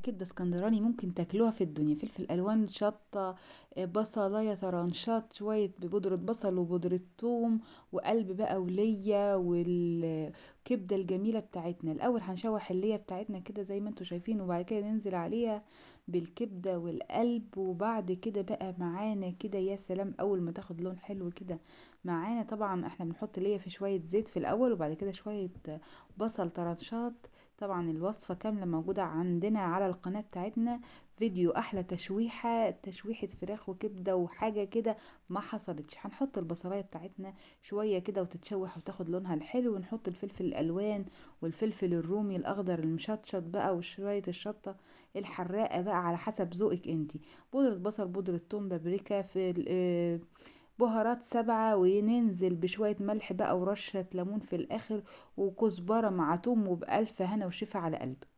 كبدة اسكندراني ممكن تاكلوها في الدنيا. فلفل الوان، شطة، بصلاية طرنشات، شوية ببودرة بصل وبودرة ثوم، وقلب بقى وليا، والكبدة الجميلة بتاعتنا. الاول هنشوح اللية بتاعتنا كده زي ما انتوا شايفين، وبعد كده ننزل عليها بالكبدة والقلب. وبعد كده بقى معانا كده يا سلام، اول ما تاخد لون حلو كده معانا، طبعا احنا بنحط ليا في شوية زيت في الاول، وبعد كده شوية بصل طرنشات. طبعا الوصفة كاملة موجودة عندنا على القناة بتاعتنا، فيديو احلى تشويحة، تشويحة فراخ وكبدة وحاجة كده ما حصلتش. هنحط البصلاية بتاعتنا شوية كده وتتشوح وتاخد لونها الحلو، ونحط الفلفل الالوان والفلفل الرومي الاخضر المشطشط بقى، وشوية الشطة الحراقة بقى على حسب ذوقك انتي، بودرة بصل، بودرة ثوم، بابريكا، في بهارات سبعة، وننزل بشوية ملح بقى ورشة ليمون في الآخر، وكزبرة مع توم، وبألف هنا وشفا على قلبك.